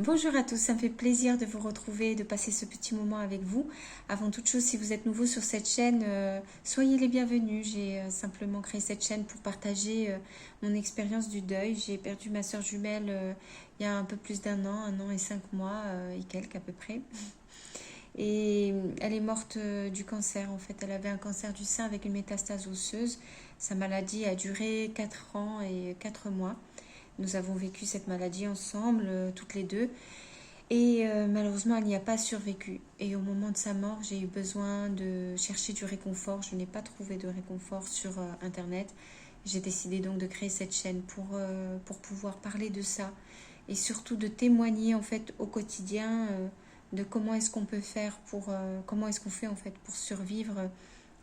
Bonjour à tous, ça me fait plaisir de vous retrouver et de passer ce petit moment avec vous. Avant toute chose, si vous êtes nouveau sur cette chaîne, soyez les bienvenus. J'ai simplement créé cette chaîne pour partager mon expérience du deuil. J'ai perdu ma soeur jumelle il y a un peu plus un an et 5 mois et quelques à peu près. Et elle est morte du cancer en fait. Elle avait un cancer du sein avec une métastase osseuse. Sa maladie a duré 4 ans et 4 mois. Nous avons vécu cette maladie ensemble, toutes les deux. Et malheureusement, elle n'y a pas survécu. Et au moment de sa mort, j'ai eu besoin de chercher du réconfort. Je n'ai pas trouvé de réconfort sur Internet. J'ai décidé donc de créer cette chaîne pour pouvoir parler de ça. Et surtout de témoigner en fait au quotidien de comment est-ce qu'on peut faire comment est-ce qu'on fait en fait pour survivre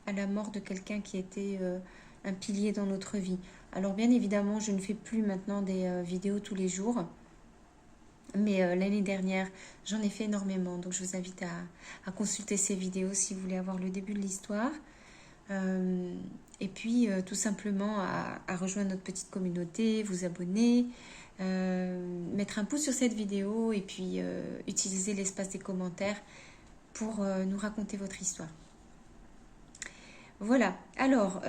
à la mort de quelqu'un qui était un pilier dans notre vie. Alors bien évidemment, je ne fais plus maintenant des vidéos tous les jours, mais l'année dernière, j'en ai fait énormément. Donc je vous invite à consulter ces vidéos si vous voulez avoir le début de l'histoire. Et puis tout simplement à rejoindre notre petite communauté, vous abonner, mettre un pouce sur cette vidéo et puis utiliser l'espace des commentaires pour nous raconter votre histoire. Voilà, alors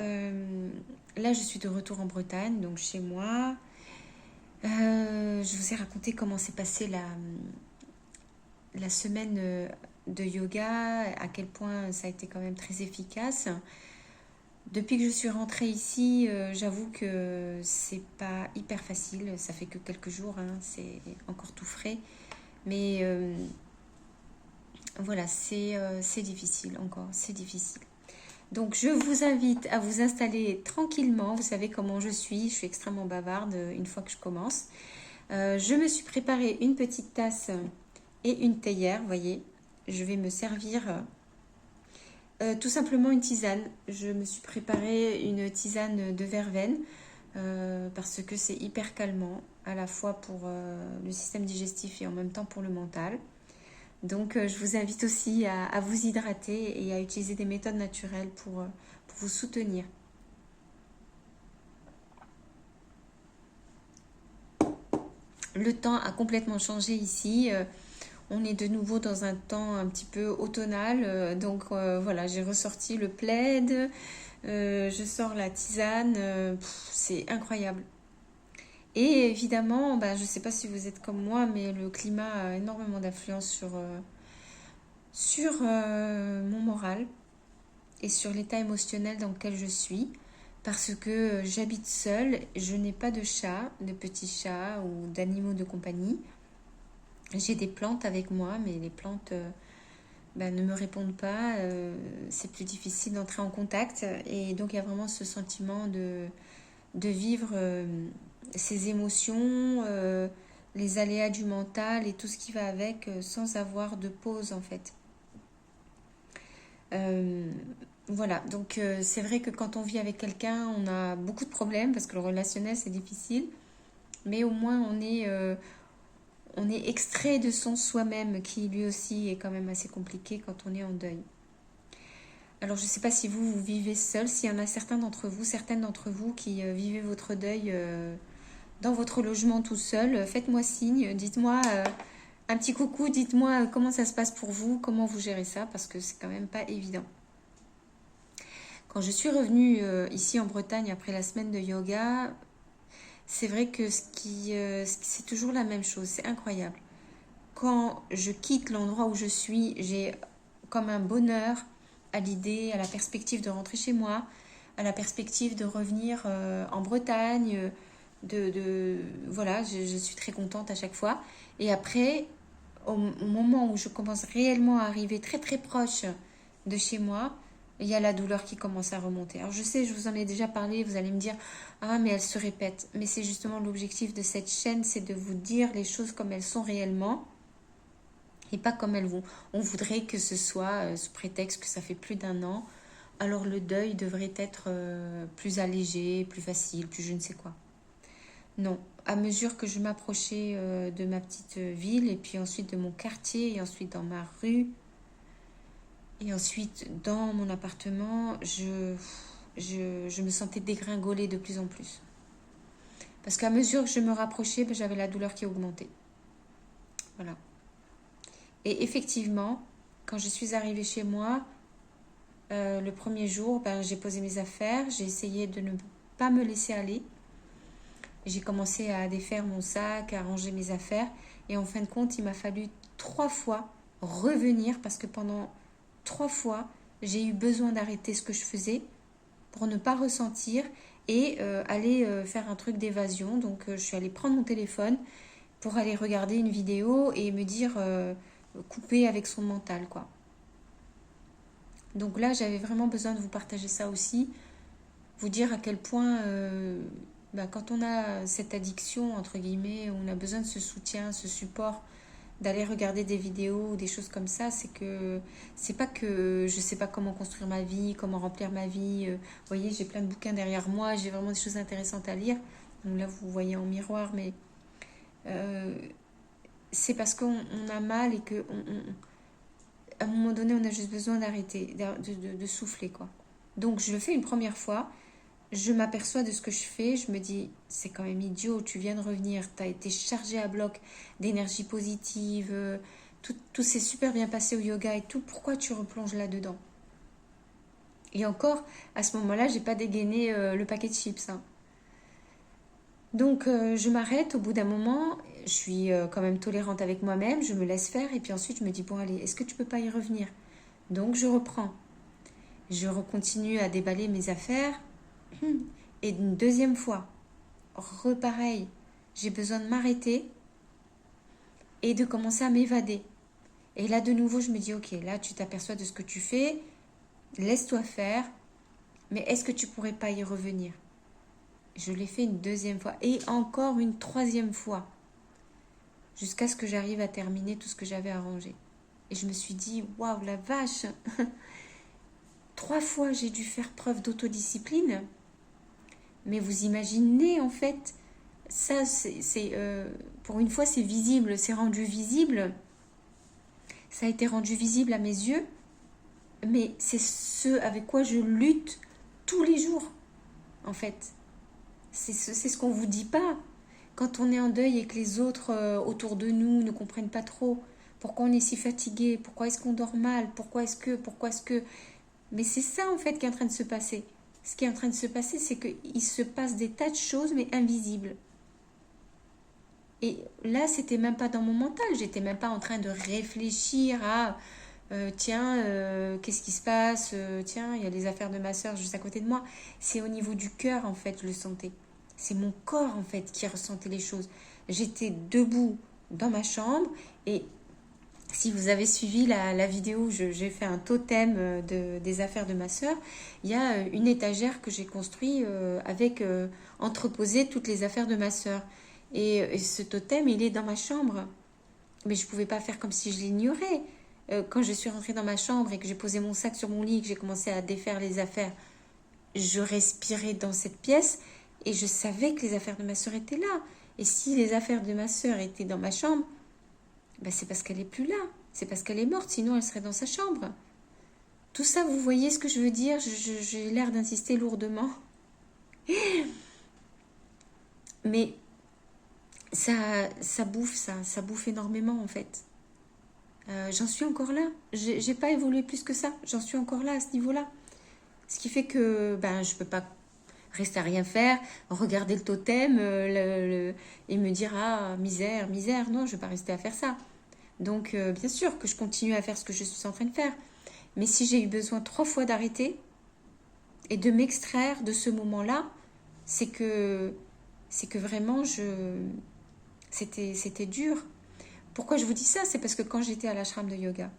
là je suis de retour en Bretagne, donc chez moi. Je vous ai raconté comment s'est passée la semaine de yoga, à quel point ça a été quand même très efficace. Depuis que je suis rentrée ici, j'avoue que c'est pas hyper facile, ça fait que quelques jours, hein, c'est encore tout frais. Mais voilà, c'est difficile encore, c'est difficile. Donc je vous invite à vous installer tranquillement. Vous savez comment je suis extrêmement bavarde une fois que je commence. Je me suis préparé une petite tasse et une théière, vous voyez. Je vais me servir tout simplement une tisane. Je me suis préparé une tisane de verveine parce que c'est hyper calmant, à la fois pour le système digestif et en même temps pour le mental. Donc, je vous invite aussi à vous hydrater et à utiliser des méthodes naturelles pour vous soutenir. Le temps a complètement changé ici. On est de nouveau dans un temps un petit peu automnal. Donc, voilà, j'ai ressorti le plaid. Je sors la tisane. C'est incroyable. Et évidemment, je ne sais pas si vous êtes comme moi, mais le climat a énormément d'influence sur mon moral et sur l'état émotionnel dans lequel je suis parce que j'habite seule, je n'ai pas de chat, de petits chats ou d'animaux de compagnie. J'ai des plantes avec moi, mais les plantes ne me répondent pas. C'est plus difficile d'entrer en contact et donc il y a vraiment ce sentiment de vivre ces émotions, les aléas du mental et tout ce qui va avec sans avoir de pause en fait. Voilà, donc c'est vrai que quand on vit avec quelqu'un, on a beaucoup de problèmes parce que le relationnel c'est difficile, mais au moins on est extrait de son soi-même qui lui aussi est quand même assez compliqué quand on est en deuil. Alors je ne sais pas si vous vivez seul, s'il y en a certaines d'entre vous qui vivez votre deuil dans votre logement tout seul, faites-moi signe, dites-moi un petit coucou, dites-moi comment ça se passe pour vous, comment vous gérez ça parce que c'est quand même pas évident. Quand je suis revenue ici en Bretagne après la semaine de yoga, c'est vrai que c'est toujours la même chose, c'est incroyable. Quand je quitte l'endroit où je suis, j'ai comme un bonheur à l'idée, à la perspective de rentrer chez moi, à la perspective de revenir en Bretagne, voilà, je suis très contente à chaque fois. Et après, au moment où je commence réellement à arriver très très proche de chez moi, il y a la douleur qui commence à remonter. Alors je sais, je vous en ai déjà parlé, vous allez me dire, ah mais elle se répète. Mais c'est justement l'objectif de cette chaîne, c'est de vous dire les choses comme elles sont réellement et pas comme elles vont. On voudrait que ce soit sous prétexte que ça fait plus d'1 an, alors le deuil devrait être plus allégé, plus facile, plus je ne sais quoi. Non, à mesure que je m'approchais de ma petite ville et puis ensuite de mon quartier et ensuite dans ma rue et ensuite dans mon appartement, je me sentais dégringoler de plus en plus. Parce qu'à mesure que je me rapprochais, j'avais la douleur qui augmentait. Voilà. Et effectivement, quand je suis arrivée chez moi, le premier jour, ben, j'ai posé mes affaires, j'ai essayé de ne pas me laisser aller. J'ai commencé à défaire mon sac, à ranger mes affaires. Et en fin de compte, il m'a fallu 3 fois revenir parce que pendant 3 fois, j'ai eu besoin d'arrêter ce que je faisais pour ne pas ressentir et aller faire un truc d'évasion. Donc, je suis allée prendre mon téléphone pour aller regarder une vidéo et me dire couper avec son mental, quoi. Donc là, j'avais vraiment besoin de vous partager ça aussi, vous dire à quel point, quand on a cette addiction, entre guillemets, on a besoin de ce soutien, ce support, d'aller regarder des vidéos ou des choses comme ça, c'est pas que je sais pas comment construire ma vie, comment remplir ma vie. Vous voyez, j'ai plein de bouquins derrière moi, j'ai vraiment des choses intéressantes à lire. Donc là, vous voyez en miroir, mais euh, c'est parce qu'on a mal et que à un moment donné, on a juste besoin d'arrêter, de souffler, quoi. Donc, je le fais une première fois. Je m'aperçois de ce que je fais. Je me dis, c'est quand même idiot. Tu viens de revenir. Tu as été chargé à bloc d'énergie positive. Tout s'est super bien passé au yoga et tout. Pourquoi tu replonges là-dedans? Et encore, à ce moment-là, j'ai pas dégainé le paquet de chips, hein. Donc, je m'arrête au bout d'un moment. Je suis quand même tolérante avec moi-même. Je me laisse faire. Et puis ensuite, je me dis, bon, allez, est-ce que tu peux pas y revenir? Donc, je reprends. Je continue à déballer mes affaires. Et une deuxième fois, repareil, j'ai besoin de m'arrêter et de commencer à m'évader. Et là, de nouveau, je me dis, ok, là, tu t'aperçois de ce que tu fais, laisse-toi faire, mais est-ce que tu pourrais pas y revenir? Je l'ai fait une deuxième fois et encore une troisième fois, jusqu'à ce que j'arrive à terminer tout ce que j'avais à ranger. Et je me suis dit, waouh, la vache! 3 fois, j'ai dû faire preuve d'autodiscipline. Mais vous imaginez, en fait, ça, pour une fois, c'est visible, c'est rendu visible. Ça a été rendu visible à mes yeux, mais c'est ce avec quoi je lutte tous les jours, en fait. C'est ce qu'on ne vous dit pas. Quand on est en deuil et que les autres autour de nous ne comprennent pas trop pourquoi on est si fatigué, pourquoi est-ce qu'on dort mal, pourquoi est-ce que... Mais c'est ça, en fait, qui est en train de se passer. Ce qui est en train de se passer, c'est qu'il se passe des tas de choses, mais invisibles. Et là, c'était même pas dans mon mental. J'étais même pas en train de réfléchir à tiens, qu'est-ce qui se passe, tiens, il y a les affaires de ma soeur juste à côté de moi. C'est au niveau du cœur, en fait, je le sentais. C'est mon corps, en fait, qui ressentait les choses. J'étais debout dans ma chambre et si vous avez suivi la vidéo où j'ai fait un totem des affaires de ma sœur, il y a une étagère que j'ai construite avec entreposé toutes les affaires de ma sœur. Et ce totem, il est dans ma chambre. Mais je ne pouvais pas faire comme si je l'ignorais. Quand je suis rentrée dans ma chambre et que j'ai posé mon sac sur mon lit, que j'ai commencé à défaire les affaires, je respirais dans cette pièce et je savais que les affaires de ma sœur étaient là. Et si les affaires de ma sœur étaient dans ma chambre, ben c'est parce qu'elle n'est plus là. C'est parce qu'elle est morte, sinon elle serait dans sa chambre. Tout ça, vous voyez ce que je veux dire? J'ai l'air d'insister lourdement. Mais ça bouffe, ça bouffe énormément en fait. J'en suis encore là. J'ai pas évolué plus que ça. J'en suis encore là à ce niveau-là. Ce qui fait que ben je peux pas rester à rien faire, regarder le totem et me dire ah misère, misère. Non, je vais pas rester à faire ça. Donc bien sûr que je continue à faire ce que je suis en train de faire. Mais si j'ai eu besoin 3 fois d'arrêter et de m'extraire de ce moment-là, c'est que vraiment c'était dur. Pourquoi je vous dis ça? C'est parce que quand j'étais à l'ashram de yoga,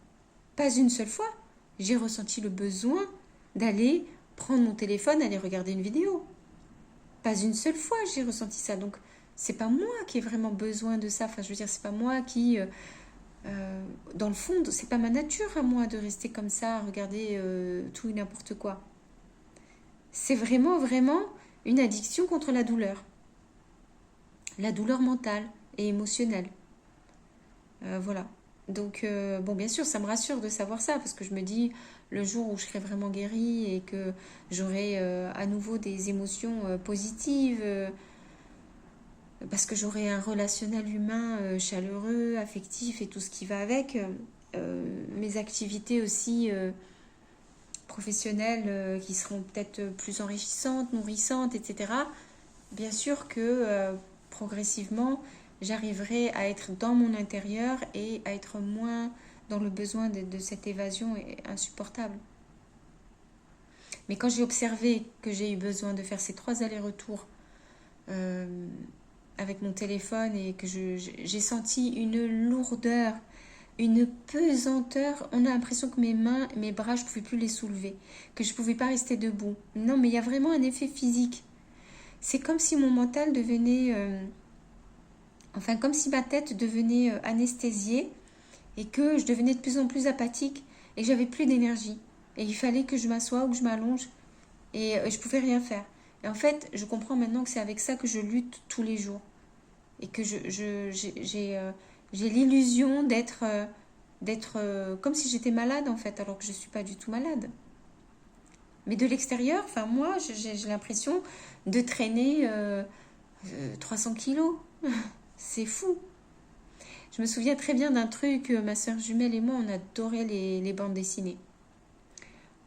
pas une seule fois, j'ai ressenti le besoin d'aller prendre mon téléphone, aller regarder une vidéo. Pas une seule fois, j'ai ressenti ça. Donc, c'est pas moi qui ai vraiment besoin de ça. Enfin, je veux dire, c'est pas moi qui, dans le fond, c'est pas ma nature à moi de rester comme ça, à regarder tout et n'importe quoi. C'est vraiment, vraiment une addiction contre la douleur mentale et émotionnelle. Voilà. Donc, bon, bien sûr, ça me rassure de savoir ça, parce que je me dis, le jour où je serai vraiment guérie et que j'aurai à nouveau des émotions positives, parce que j'aurai un relationnel humain chaleureux, affectif et tout ce qui va avec. Mes activités aussi professionnelles qui seront peut-être plus enrichissantes, nourrissantes, etc. Bien sûr que progressivement, j'arriverai à être dans mon intérieur et à être moins dans le besoin de cette évasion insupportable. Mais quand j'ai observé que j'ai eu besoin de faire ces 3 allers-retours euh, avec mon téléphone et que j'ai senti une lourdeur, une pesanteur, on a l'impression que mes mains, mes bras, je ne pouvais plus les soulever, que je ne pouvais pas rester debout. Non, mais il y a vraiment un effet physique. C'est comme si mon mental devenait... enfin, comme si ma tête devenait anesthésiée et que je devenais de plus en plus apathique et que j'avais plus d'énergie. Et il fallait que je m'assoie ou que je m'allonge et je pouvais rien faire. Et en fait, je comprends maintenant que c'est avec ça que je lutte tous les jours. Et que j'ai l'illusion d'être comme si j'étais malade en fait, alors que je ne suis pas du tout malade. Mais de l'extérieur, enfin moi, j'ai l'impression de traîner 300 kilos. C'est fou. Je me souviens très bien d'un truc, ma soeur jumelle et moi, on adorait les bandes dessinées.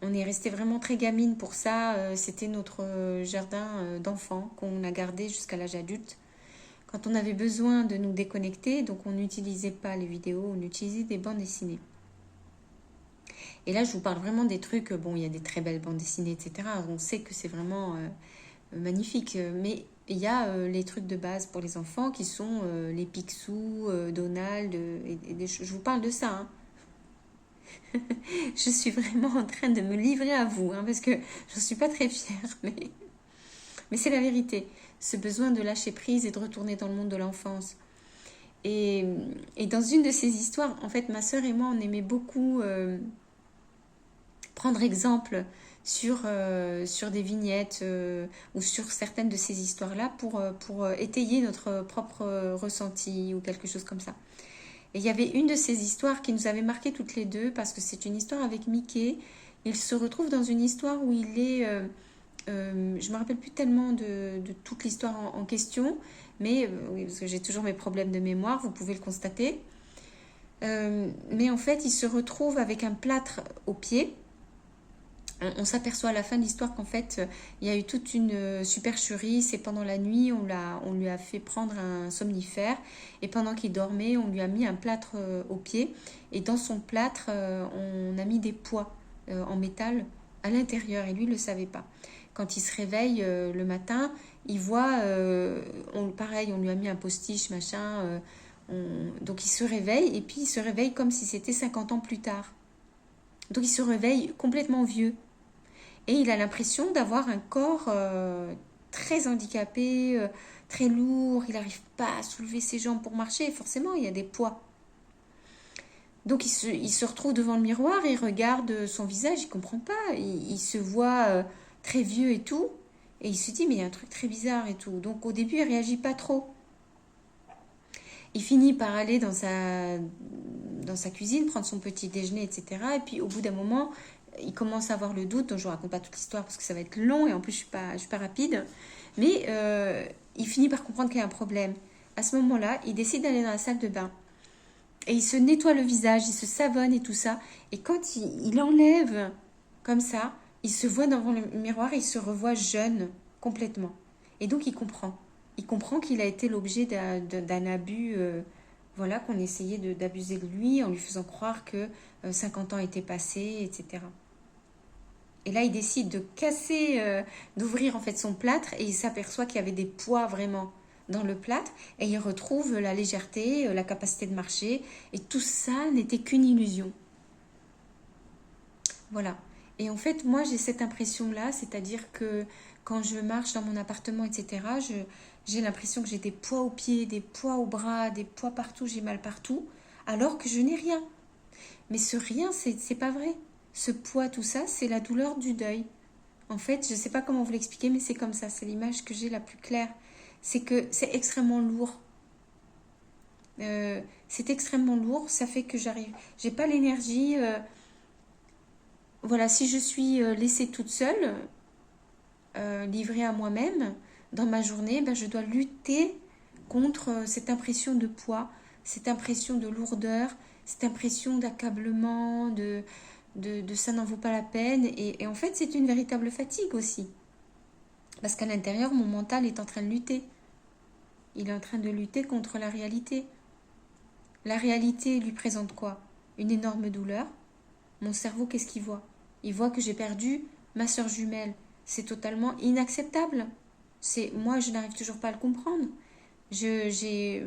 On est resté vraiment très gamine pour ça. C'était notre jardin d'enfants qu'on a gardé jusqu'à l'âge adulte. Quand on avait besoin de nous déconnecter, donc on n'utilisait pas les vidéos, on utilisait des bandes dessinées. Et là, je vous parle vraiment des trucs, bon, il y a des très belles bandes dessinées, etc. On sait que c'est vraiment magnifique. Mais il y a les trucs de base pour les enfants qui sont les Picsou, Donald, je vous parle de ça. Hein. Je suis vraiment en train de me livrer à vous, hein, parce que je ne suis pas très fière, mais c'est la vérité. Ce besoin de lâcher prise et de retourner dans le monde de l'enfance. Et, et dans une de ces histoires, en fait, ma sœur et moi, on aimait beaucoup prendre exemple sur des vignettes ou sur certaines de ces histoires-là pour étayer notre propre ressenti ou quelque chose comme ça. Et il y avait une de ces histoires qui nous avait marqué toutes les deux parce que c'est une histoire avec Mickey. Il se retrouve dans une histoire où il est... je me rappelle plus tellement de toute l'histoire en question, mais oui, parce que j'ai toujours mes problèmes de mémoire, vous pouvez le constater. Mais en fait, il se retrouve avec un plâtre au pied. On s'aperçoit à la fin de l'histoire qu'en fait, il y a eu toute une supercherie. C'est pendant la nuit, on lui a fait prendre un somnifère. Et pendant qu'il dormait, on lui a mis un plâtre au pied. Et dans son plâtre, on a mis des poids en métal à l'intérieur. Et lui, il ne le savait pas. Quand il se réveille le matin, il voit, pareil, on lui a mis un postiche, machin. Donc il se réveille. Et puis il se réveille comme si c'était 50 ans plus tard. Donc il se réveille complètement vieux. Et il a l'impression d'avoir un corps très handicapé, très lourd. Il n'arrive pas à soulever ses jambes pour marcher. Forcément, il y a des poids. Donc il se retrouve devant le miroir et il regarde son visage. Il ne comprend pas. Il se voit très vieux et tout. Et il se dit, mais il y a un truc très bizarre et tout. Donc au début, il ne réagit pas trop. Il finit par aller dans sa cuisine, prendre son petit déjeuner, etc. Et puis au bout d'un moment, il commence à avoir le doute, donc je ne vous raconte pas toute l'histoire parce que ça va être long et en plus je ne suis pas rapide. Mais il finit par comprendre qu'il y a un problème. À ce moment-là, il décide d'aller dans la salle de bain. Et il se nettoie le visage, il se savonne et tout ça. Et quand il enlève comme ça, il se voit devant le miroir et il se revoit jeune complètement. Et donc il comprend. Il comprend qu'il a été l'objet d'un abus, voilà, qu'on essayait d'abuser de lui en lui faisant croire que 50 ans étaient passés, etc. Et là, il décide de casser, d'ouvrir en fait son plâtre et il s'aperçoit qu'il y avait des poids vraiment dans le plâtre et il retrouve la légèreté, la capacité de marcher et tout ça n'était qu'une illusion. Voilà. Et en fait, moi, j'ai cette impression-là, c'est-à-dire que quand je marche dans mon appartement, etc., j'ai l'impression que j'ai des poids aux pieds, des poids aux bras, des poids partout, j'ai mal partout, alors que je n'ai rien. Mais ce rien, c'est pas vrai. Ce poids, tout ça, c'est la douleur du deuil. En fait, je ne sais pas comment vous l'expliquer, mais c'est comme ça. C'est l'image que j'ai la plus claire. C'est que c'est extrêmement lourd. C'est extrêmement lourd. Ça fait que j'ai pas l'énergie. Voilà, si je suis laissée toute seule, livrée à moi-même, dans ma journée, ben, je dois lutter contre cette impression de poids, cette impression de lourdeur, cette impression d'accablement, de ça n'en vaut pas la peine. Et en fait, c'est une véritable fatigue aussi. Parce qu'à l'intérieur, mon mental est en train de lutter. Il est en train de lutter contre la réalité. La réalité lui présente quoi? Une énorme douleur. Mon cerveau, qu'est-ce qu'il voit? Il voit que j'ai perdu ma sœur jumelle. C'est totalement inacceptable. Moi, je n'arrive toujours pas à le comprendre. J'ai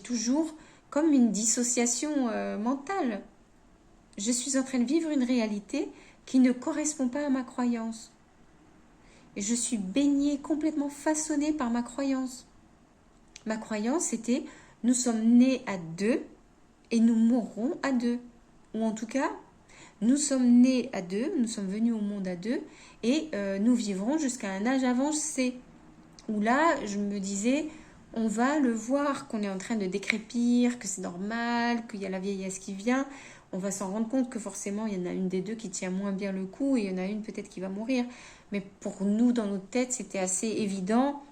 toujours comme une dissociation mentale. Je suis en train de vivre une réalité qui ne correspond pas à ma croyance. Et je suis baignée, complètement façonnée par ma croyance. Ma croyance, c'était nous sommes nés à deux et nous mourrons à deux. Ou en tout cas, nous sommes nés à deux, nous sommes venus au monde à deux et nous vivrons jusqu'à un âge avancé. Où là, je me disais, on va le voir qu'on est en train de décrépir, que c'est normal, qu'il y a la vieillesse qui vient. On va s'en rendre compte que forcément, il y en a une des deux qui tient moins bien le coup et il y en a une peut-être qui va mourir. Mais pour nous, dans notre tête, c'était assez évident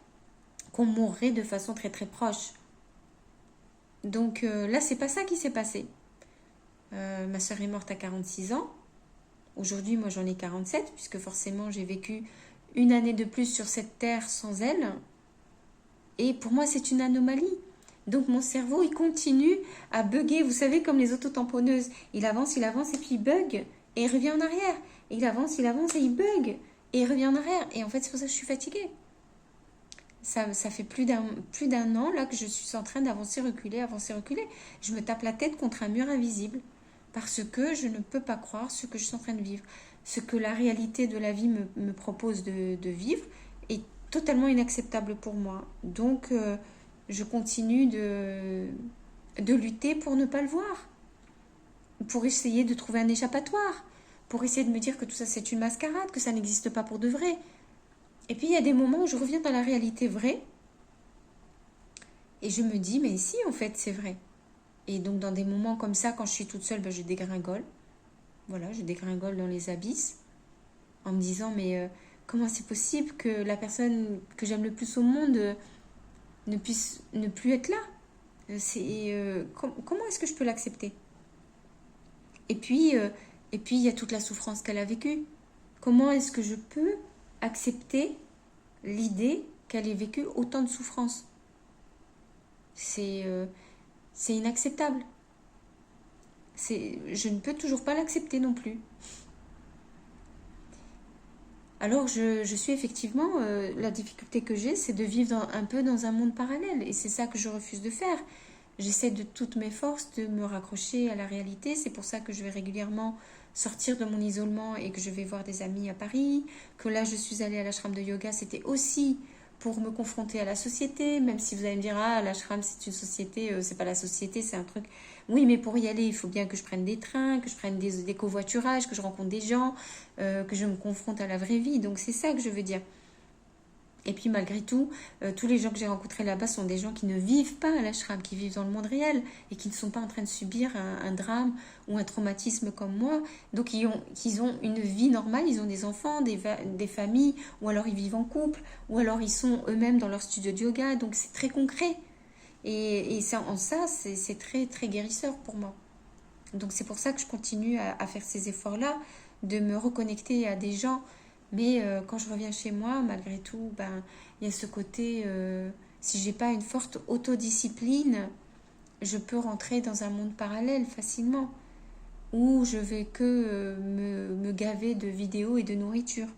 qu'on mourrait de façon très très proche. Donc là, c'est pas ça qui s'est passé. Ma soeur est morte à 46 ans. Aujourd'hui, moi, j'en ai 47, puisque forcément, j'ai vécu une année de plus sur cette terre sans elle. Et pour moi, c'est une anomalie. Donc, mon cerveau, il continue à bugger. Vous savez, comme les autotamponneuses. Il avance, et puis il bug. Et il revient en arrière. Et il avance, et il bug. Et il revient en arrière. Et en fait, c'est pour ça que je suis fatiguée. Ça fait plus d'un an là que je suis en train d'avancer, reculer, avancer, reculer. Je me tape la tête contre un mur invisible parce que je ne peux pas croire ce que je suis en train de vivre. Ce que la réalité de la vie me propose de vivre est totalement inacceptable pour moi. Donc, je continue de lutter pour ne pas le voir, pour essayer de trouver un échappatoire, pour essayer de me dire que tout ça c'est une mascarade, que ça n'existe pas pour de vrai. Et puis il y a des moments où je reviens dans la réalité vraie et je me dis, mais si en fait c'est vrai. Et donc dans des moments comme ça, quand je suis toute seule, je dégringole. Voilà, je dégringole dans les abysses en me disant, mais comment c'est possible que la personne que j'aime le plus au monde ne puisse ne plus être là? Comment est-ce que je peux l'accepter? Et puis il y a toute la souffrance qu'elle a vécue. Comment est-ce que je peux accepter l'idée qu'elle ait vécu autant de souffrance? C'est inacceptable. Je ne peux toujours pas l'accepter non plus. Alors je suis effectivement, la difficulté que j'ai, c'est de vivre un peu dans un monde parallèle. Et c'est ça que je refuse de faire. J'essaie de toutes mes forces de me raccrocher à la réalité. C'est pour ça que je vais régulièrement sortir de mon isolement et que je vais voir des amis à Paris. Que là, je suis allée à l'ashram de yoga, c'était aussi pour me confronter à la société. Même si vous allez me dire, ah, l'ashram, c'est une société, c'est pas la société, c'est un truc. Oui, mais pour y aller, il faut bien que je prenne des trains, que je prenne des covoiturages, que je rencontre des gens, que je me confronte à la vraie vie. Donc, c'est ça que je veux dire. Et puis malgré tout, tous les gens que j'ai rencontrés là-bas sont des gens qui ne vivent pas à l'ashram, qui vivent dans le monde réel et qui ne sont pas en train de subir un drame ou un traumatisme comme moi. Donc ils ont une vie normale, ils ont des enfants, des familles, ou alors ils vivent en couple, ou alors ils sont eux-mêmes dans leur studio de yoga. Donc c'est très concret. Et en ça, c'est très très guérisseur pour moi. Donc c'est pour ça que je continue à faire ces efforts-là, de me reconnecter à des gens. Mais quand je reviens chez moi, malgré tout, il y a ce côté, si j'ai pas une forte autodiscipline, je peux rentrer dans un monde parallèle facilement, où je vais que me gaver de vidéos et de nourriture.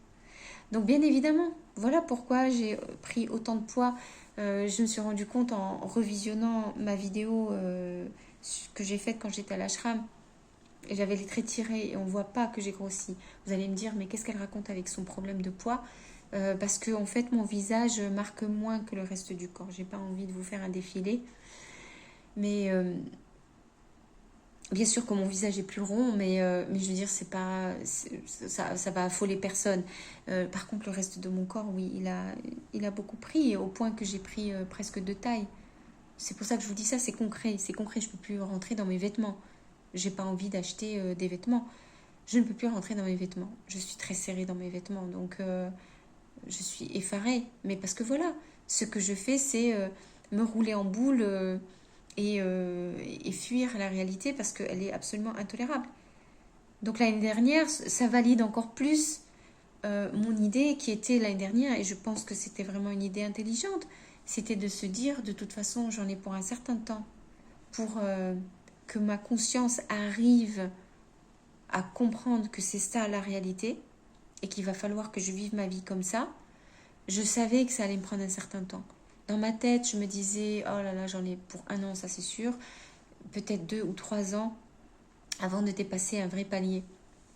Donc bien évidemment, voilà pourquoi j'ai pris autant de poids. Je me suis rendu compte en revisionnant ma vidéo que j'ai faite quand j'étais à l'ashram. Et j'avais les traits tirés et on ne voit pas que j'ai grossi. Vous allez me dire, mais qu'est-ce qu'elle raconte avec son problème de poids? Parce que en fait, mon visage marque moins que le reste du corps. J'ai pas envie de vous faire un défilé. Mais bien sûr que mon visage est plus rond, mais je veux dire, ça va affoler personne. Par contre, le reste de mon corps, oui, il a beaucoup pris, au point que j'ai pris presque 2 tailles. C'est pour ça que je vous dis ça, c'est concret. C'est concret, je ne peux plus rentrer dans mes vêtements. J'ai pas envie d'acheter des vêtements. Je ne peux plus rentrer dans mes vêtements. Je suis très serrée dans mes vêtements. Donc, je suis effarée. Mais parce que voilà, ce que je fais, c'est me rouler en boule et fuir la réalité parce qu'elle est absolument intolérable. Donc l'année dernière, ça valide encore plus mon idée qui était l'année dernière, et je pense que c'était vraiment une idée intelligente, c'était de se dire, de toute façon, j'en ai pour un certain temps, pour que ma conscience arrive à comprendre que c'est ça la réalité, et qu'il va falloir que je vive ma vie comme ça. Je savais que ça allait me prendre un certain temps. Dans ma tête, je me disais, oh là là, j'en ai pour un an, ça c'est sûr, peut-être 2 ou 3 ans avant de dépasser un vrai palier.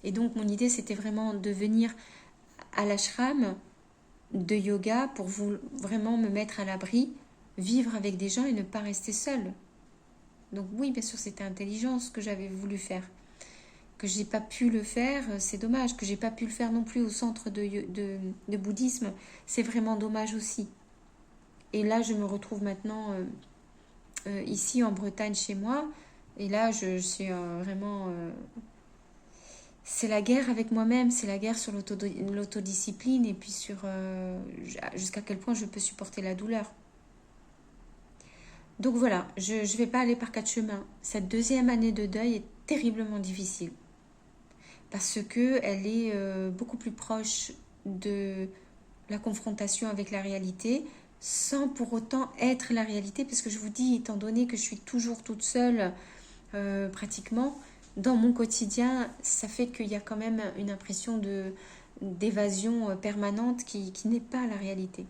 Et donc mon idée, c'était vraiment de venir à l'ashram de yoga pour vraiment me mettre à l'abri, vivre avec des gens et ne pas rester seule. Donc oui, bien sûr, c'était intelligent ce que j'avais voulu faire. Que j'ai pas pu le faire, c'est dommage. Que j'ai pas pu le faire non plus au centre de bouddhisme, c'est vraiment dommage aussi. Et là, je me retrouve maintenant ici en Bretagne chez moi. Et là, je suis vraiment... c'est la guerre avec moi-même, c'est la guerre sur l'autodiscipline et puis sur jusqu'à quel point je peux supporter la douleur. Donc voilà, je ne vais pas aller par 4 chemins. Cette deuxième année de deuil est terriblement difficile parce que elle est beaucoup plus proche de la confrontation avec la réalité sans pour autant être la réalité, parce que je vous dis, étant donné que je suis toujours toute seule pratiquement, dans mon quotidien, ça fait qu'il y a quand même une impression d'évasion permanente qui n'est pas la réalité.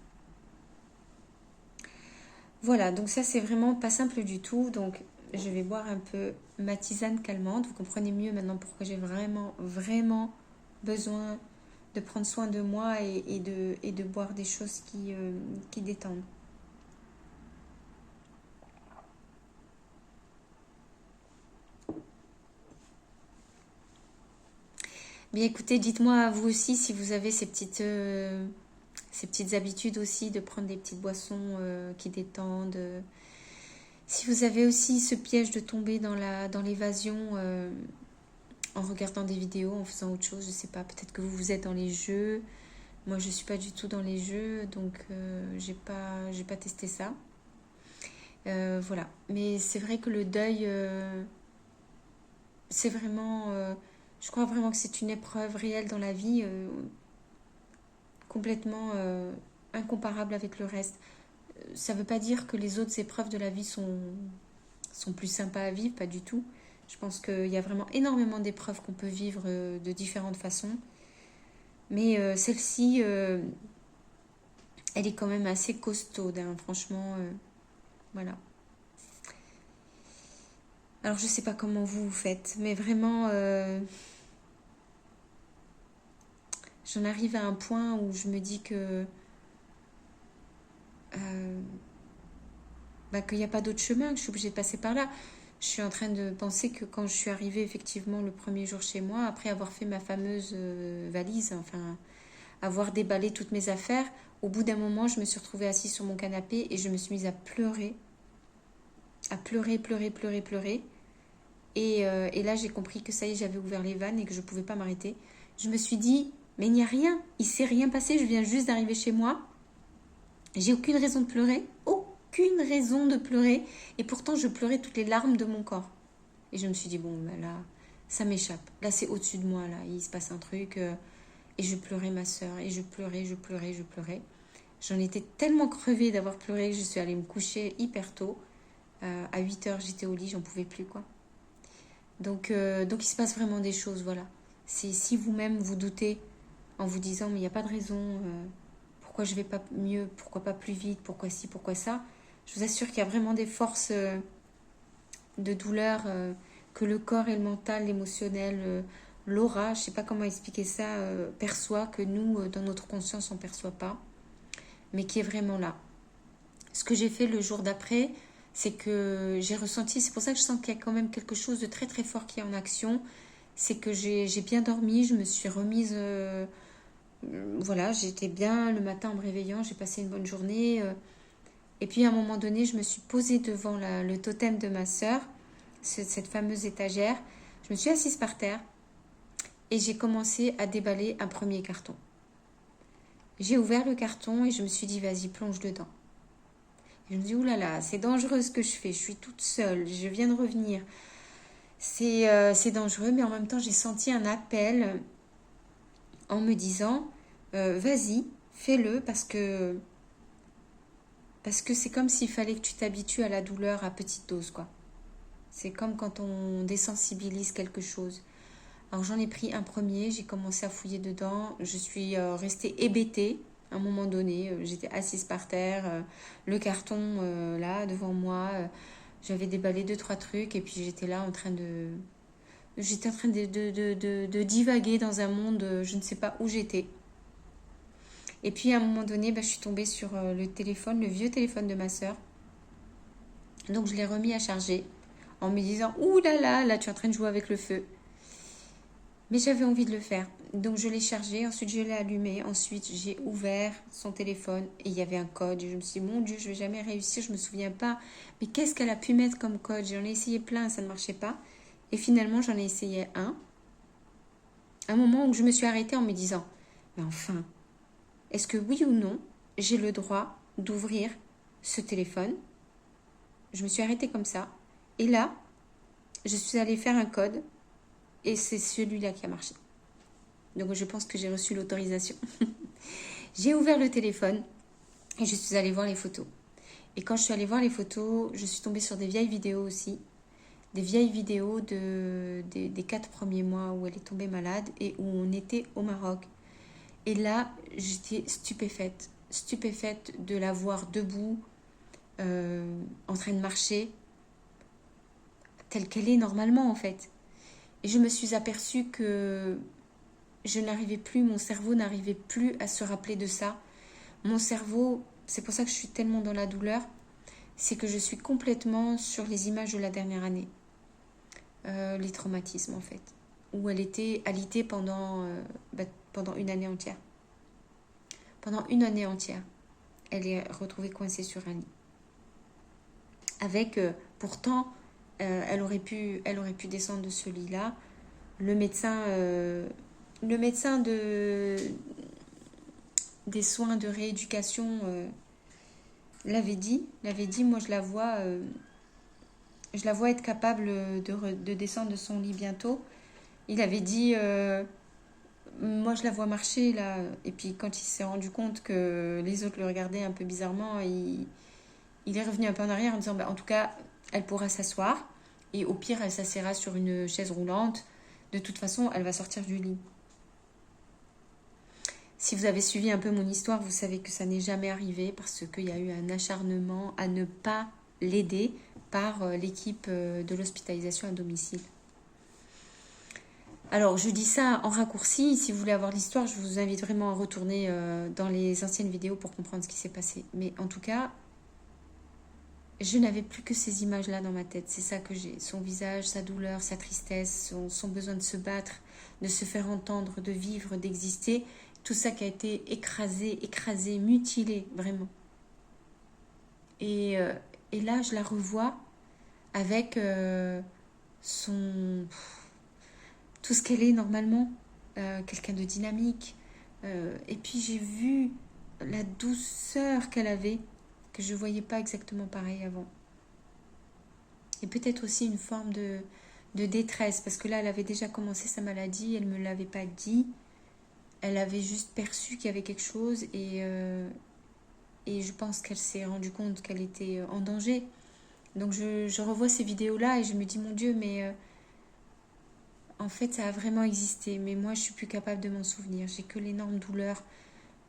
Voilà, donc ça c'est vraiment pas simple du tout. Donc je vais boire un peu ma tisane calmante. Vous comprenez mieux maintenant pourquoi j'ai vraiment, vraiment besoin de prendre soin de moi et de boire des choses qui détendent. Bien écoutez, dites-moi vous aussi si vous avez ces petites habitudes aussi de prendre des petites boissons qui détendent. Si vous avez aussi ce piège de tomber dans l'évasion en regardant des vidéos, en faisant autre chose, je sais pas, peut-être que vous êtes dans les jeux. Moi, je suis pas du tout dans les jeux, donc j'ai pas testé ça. Voilà. Mais c'est vrai que le deuil, c'est vraiment, je crois vraiment que c'est une épreuve réelle dans la vie, complètement incomparable avec le reste. Ça veut pas dire que les autres épreuves de la vie sont plus sympas à vivre, pas du tout. Je pense qu'il y a vraiment énormément d'épreuves qu'on peut vivre de différentes façons. Mais celle-ci, elle est quand même assez costaude, hein, franchement. Voilà. Alors je sais pas comment vous faites, mais vraiment, j'en arrive à un point où je me dis que qu'il n'y a pas d'autre chemin, que je suis obligée de passer par là. Je suis en train de penser que quand je suis arrivée effectivement le premier jour chez moi, après avoir fait ma fameuse valise, enfin avoir déballé toutes mes affaires, au bout d'un moment, je me suis retrouvée assise sur mon canapé et je me suis mise à pleurer, pleurer, pleurer, pleurer. Et là, j'ai compris que ça y est, j'avais ouvert les vannes et que je ne pouvais pas m'arrêter. Je me suis dit, mais il n'y a rien, il ne s'est rien passé, je viens juste d'arriver chez moi. J'ai aucune raison de pleurer, aucune raison de pleurer. Et pourtant, je pleurais toutes les larmes de mon corps. Et je me suis dit, bon, ben là, ça m'échappe. Là, c'est au-dessus de moi, là, il se passe un truc. Et je pleurais ma soeur, et je pleurais, je pleurais, je pleurais. J'en étais tellement crevée d'avoir pleuré que je suis allée me coucher hyper tôt. À 8 heures, j'étais au lit, j'en pouvais plus, quoi. Donc il se passe vraiment des choses, voilà. C'est si vous-même vous doutez en vous disant mais il n'y a pas de raison, pourquoi je vais pas mieux, pourquoi pas plus vite, pourquoi ci, pourquoi ça, je vous assure qu'il y a vraiment des forces de douleur que le corps et le mental, l'émotionnel, l'aura, je sais pas comment expliquer ça, perçoit, que nous, dans notre conscience, on ne perçoit pas, mais qui est vraiment là. Ce que j'ai fait le jour d'après, c'est que j'ai ressenti, c'est pour ça que je sens qu'il y a quand même quelque chose de très très fort qui est en action, c'est que j'ai bien dormi, je me suis remise, voilà, j'étais bien le matin en me réveillant, j'ai passé une bonne journée, et puis à un moment donné, je me suis posée devant le totem de ma sœur, cette fameuse étagère, je me suis assise par terre, et j'ai commencé à déballer un premier carton. J'ai ouvert le carton et je me suis dit, vas-y, plonge dedans. Je me dis, ouh là là, c'est dangereux ce que je fais. Je suis toute seule, je viens de revenir. C'est dangereux, mais en même temps, j'ai senti un appel en me disant, vas-y, fais-le parce que c'est comme s'il fallait que tu t'habitues à la douleur à petite dose, quoi. C'est comme quand on désensibilise quelque chose. Alors j'en ai pris un premier, j'ai commencé à fouiller dedans, je suis restée hébétée à un moment donné, j'étais assise par terre, le carton là devant moi, j'avais déballé deux trois trucs et puis j'étais là en train de de divaguer dans un monde, je ne sais pas où j'étais. Et puis à un moment donné, je suis tombée sur le téléphone, le vieux téléphone de ma sœur. Donc je l'ai remis à charger en me disant, ouh là là, là tu es en train de jouer avec le feu. Mais j'avais envie de le faire. Donc je l'ai chargé, ensuite je l'ai allumé, ensuite j'ai ouvert son téléphone et il y avait un code. Et je me suis dit, mon Dieu, je ne vais jamais réussir, je ne me souviens pas. Mais qu'est-ce qu'elle a pu mettre comme code? J'en ai essayé plein, ça ne marchait pas. Et finalement, j'en ai essayé un. Un moment où je me suis arrêtée en me disant, mais enfin, est-ce que oui ou non, j'ai le droit d'ouvrir ce téléphone? Je me suis arrêtée comme ça. Et là, je suis allée faire un code et c'est celui-là qui a marché. Donc je pense que j'ai reçu l'autorisation. J'ai ouvert le téléphone et je suis allée voir les photos. Et quand je suis allée voir les photos, je suis tombée sur des vieilles vidéos aussi. Des vieilles vidéos des 4 premiers mois où elle est tombée malade et où on était au Maroc. Et là, j'étais stupéfaite. Stupéfaite de la voir debout, en train de marcher, telle qu'elle est normalement en fait. Et je me suis aperçue que je n'arrivais plus, mon cerveau n'arrivait plus à se rappeler de ça. Mon cerveau, c'est pour ça que je suis tellement dans la douleur, c'est que je suis complètement sur les images de la dernière année. Les traumatismes en fait. Où elle était alitée pendant une année entière. Pendant une année entière, elle est retrouvée coincée sur un lit. Avec, pourtant, elle aurait pu descendre de ce lit-là. Le médecin des soins de rééducation l'avait dit, moi je la vois être capable de descendre de son lit bientôt. Il avait dit, moi je la vois marcher là. Et puis quand il s'est rendu compte que les autres le regardaient un peu bizarrement, il est revenu un peu en arrière en disant, en tout cas, elle pourra s'asseoir. Et au pire, elle s'assiera sur une chaise roulante. De toute façon, elle va sortir du lit. Si vous avez suivi un peu mon histoire, vous savez que ça n'est jamais arrivé parce qu'il y a eu un acharnement à ne pas l'aider par l'équipe de l'hospitalisation à domicile. Alors, je dis ça en raccourci. Si vous voulez avoir l'histoire, je vous invite vraiment à retourner dans les anciennes vidéos pour comprendre ce qui s'est passé. Mais en tout cas, je n'avais plus que ces images-là dans ma tête. C'est ça que j'ai. Son visage, sa douleur, sa tristesse, son besoin de se battre, de se faire entendre, de vivre, d'exister. Tout ça qui a été écrasé, mutilé, vraiment. Et là, je la revois avec tout ce qu'elle est normalement. Quelqu'un de dynamique. Et puis j'ai vu la douceur qu'elle avait, que je ne voyais pas exactement pareil avant. Et peut-être aussi une forme de détresse, parce que là, elle avait déjà commencé sa maladie, elle ne me l'avait pas dit. Elle avait juste perçu qu'il y avait quelque chose et je pense qu'elle s'est rendue compte qu'elle était en danger. Donc je revois ces vidéos-là et je me dis, mon Dieu, mais en fait, ça a vraiment existé. Mais moi, je ne suis plus capable de m'en souvenir. J'ai que l'énorme douleur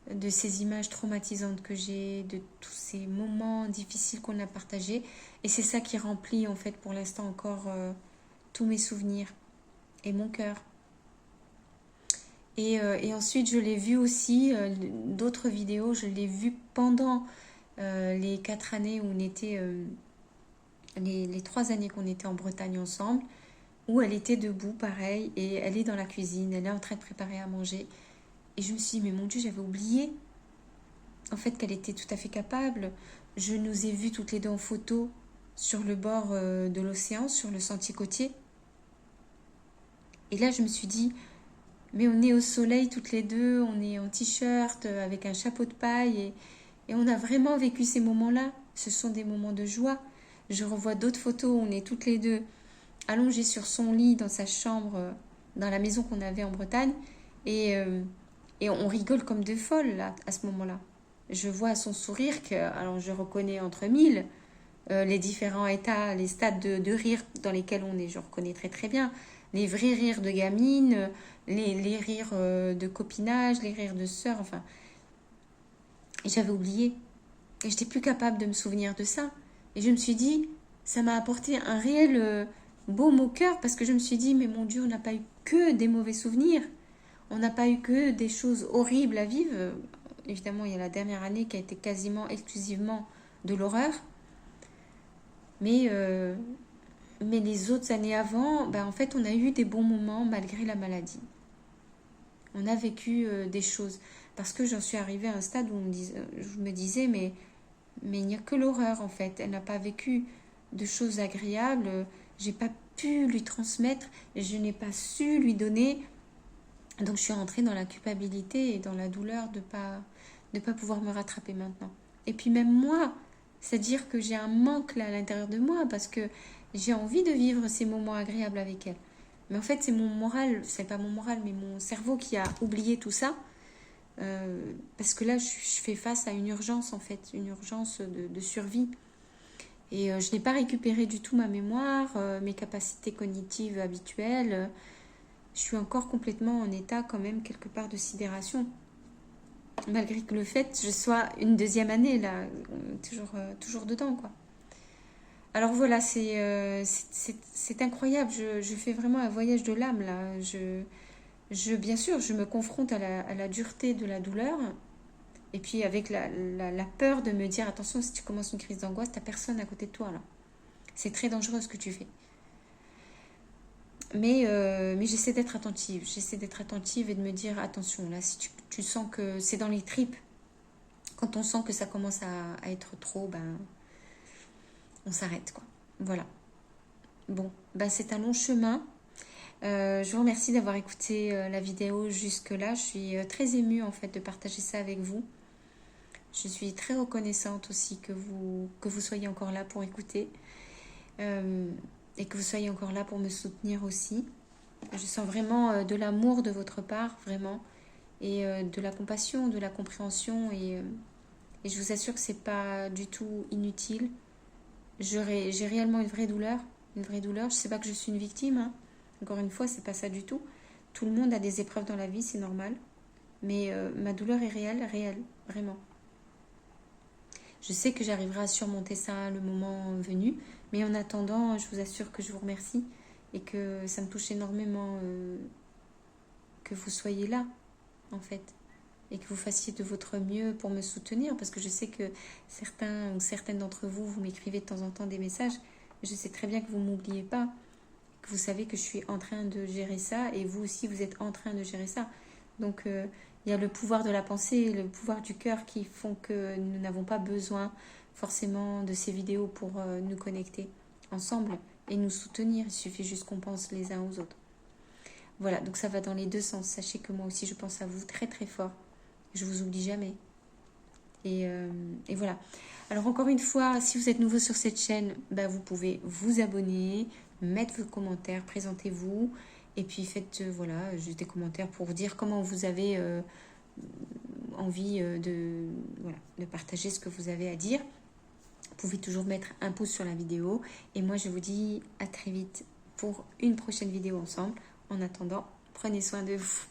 de ces images traumatisantes que j'ai, de tous ces moments difficiles qu'on a partagés. Et c'est ça qui remplit, en fait, pour l'instant encore tous mes souvenirs et mon cœur. Et ensuite, je l'ai vu aussi, d'autres vidéos, je l'ai vu pendant les 4 années où on était, les 3 années qu'on était en Bretagne ensemble, où elle était debout, pareil, et elle est dans la cuisine, elle est en train de préparer à manger. Et je me suis dit, mais mon Dieu, j'avais oublié, en fait, qu'elle était tout à fait capable. Je nous ai vues toutes les deux en photo sur le bord de l'océan, sur le sentier côtier. Et là, je me suis dit, mais on est au soleil toutes les deux, on est en t-shirt avec un chapeau de paille et on a vraiment vécu ces moments-là. ce sont des moments de joie. Je revois d'autres photos où on est toutes les deux allongées sur son lit dans sa chambre, dans la maison qu'on avait en Bretagne. Et on rigole comme deux folles là, à ce moment-là. Je vois à son sourire que, alors je reconnais entre mille les différents états, les stades de rire dans lesquels on est. Je reconnais très très bien les vrais rires de gamine, les rires de copinage, les rires de sœur, enfin. Et j'avais oublié. Et j'étais plus capable de me souvenir de ça. Et je me suis dit, ça m'a apporté un réel baume au cœur parce que je me suis dit, mais mon Dieu, on n'a pas eu que des mauvais souvenirs. On n'a pas eu que des choses horribles à vivre. Évidemment, il y a la dernière année qui a été quasiment exclusivement de l'horreur. Mais les autres années avant, en fait, on a eu des bons moments malgré la maladie. On a vécu des choses. Parce que j'en suis arrivée à un stade où je me disais, mais il n'y a que l'horreur en fait. Elle n'a pas vécu de choses agréables. J'ai pas pu lui transmettre. Je n'ai pas su lui donner. Donc je suis rentrée dans la culpabilité et dans la douleur de pas pouvoir me rattraper maintenant. Et puis même moi, c'est-à-dire que j'ai un manque là à l'intérieur de moi parce que j'ai envie de vivre ces moments agréables avec elle. Mais en fait, c'est mon moral, c'est pas mon moral, mais mon cerveau qui a oublié tout ça. Parce que là, je fais face à une urgence en fait, une urgence de survie. Et je n'ai pas récupéré du tout ma mémoire, mes capacités cognitives habituelles. Je suis encore complètement en état quand même quelque part de sidération. Malgré que le fait je sois une deuxième année là, toujours dedans quoi. Alors voilà, c'est incroyable, je fais vraiment un voyage de l'âme là. Bien sûr, je me confronte à la dureté de la douleur et puis avec la peur de me dire attention, si tu commences une crise d'angoisse, t'as personne à côté de toi là. C'est très dangereux ce que tu fais. Mais j'essaie d'être attentive et de me dire attention là, si tu sens que c'est dans les tripes, quand on sent que ça commence à être trop, on s'arrête quoi. Voilà. Bon, c'est un long chemin. Je vous remercie d'avoir écouté la vidéo jusque-là. Je suis très émue en fait de partager ça avec vous. Je suis très reconnaissante aussi que vous soyez encore là pour écouter et que vous soyez encore là pour me soutenir aussi. Je sens vraiment de l'amour de votre part, vraiment, et de la compassion, de la compréhension et je vous assure que c'est pas du tout inutile. J'ai réellement une vraie douleur. Je sais pas que je suis une victime, hein. Encore une fois, c'est pas ça du tout. Tout le monde a des épreuves dans la vie, c'est normal. Mais ma douleur est réelle, vraiment. Je sais que j'arriverai à surmonter ça le moment venu. Mais en attendant, je vous assure que je vous remercie et que ça me touche énormément que vous soyez là, en fait. Et que vous fassiez de votre mieux pour me soutenir. Parce que je sais que certains ou certaines d'entre vous, vous m'écrivez de temps en temps des messages. Je sais très bien que vous ne m'oubliez pas. Vous savez que je suis en train de gérer ça et vous aussi vous êtes en train de gérer ça. Donc il y a le pouvoir de la pensée et le pouvoir du cœur qui font que nous n'avons pas besoin forcément de ces vidéos pour nous connecter ensemble et nous soutenir. Il suffit juste qu'on pense les uns aux autres. Voilà, donc ça va dans les deux sens. Sachez que moi aussi je pense à vous très très fort. Je vous oublie jamais. Et voilà. Alors encore une fois, si vous êtes nouveau sur cette chaîne, vous pouvez vous abonner, mettre vos commentaires, présentez-vous et puis faites juste des commentaires pour vous dire comment vous avez envie de partager ce que vous avez à dire. Vous pouvez toujours mettre un pouce sur la vidéo et moi je vous dis à très vite pour une prochaine vidéo ensemble. En attendant, prenez soin de vous.